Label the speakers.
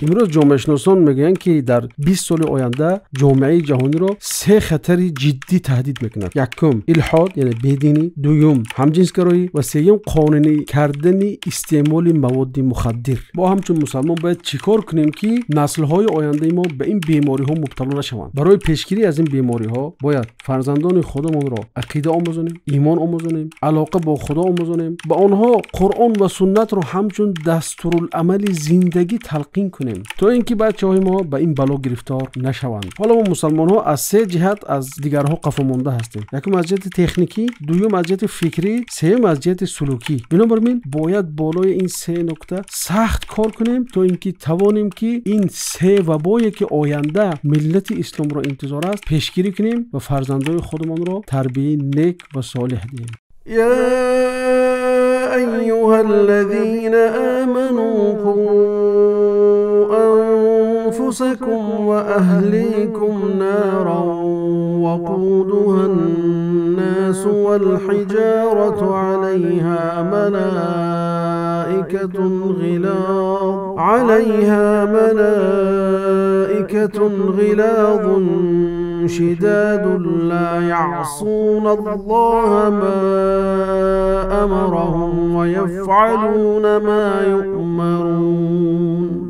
Speaker 1: امروز جامعه شناسان میگن که در 20 سال آینده جامعه جهانی را 3 خطر جدی تهدید میکند. یکم الحاد یعنی بیدینی، دوم همجنسگرایی و سوم قانونی کردن استعمال مواد مخدر. با همچون مسلمان باید چیکار کنیم که نسل‌های آینده ما به این بیماری‌ها مبتلا نشوند؟ برای پیشگیری از این بیماری‌ها باید فرزندان خودمان را عقیده آموزانیم، ایمان آموزانیم، علاقه با خدا آموزانیم، با آنها قرآن و سنت را همچون دستورالعمل زندگی تلقین کنیم تا اینکه بچه‌های ما به این بلا گرفتار نشوند. حالا ما مسلمان‌ها از 3 جهت از دیگرها قفا مانده هستیم. یکم از جهت تکنیکی، دوم از جهت فکری، سوم از جهت سلوکی. بنابراین باید بالای این 3 نکته سخت کار کنیم تا اینکه توانیم که این 3 وبایی که آینده ملت اسلام را انتظار است پیشگیری کنیم و فرزندان خودمان را تربیت نیک و صالح دهیم.
Speaker 2: یا ایها الذین آمنوا قوا انفسکم و اهلیکم نارا وقودها الناس والحجارة عليها ملائكة غلاظ شداد لا يعصون الله ما أمرهم ويفعلون ما يؤمرون.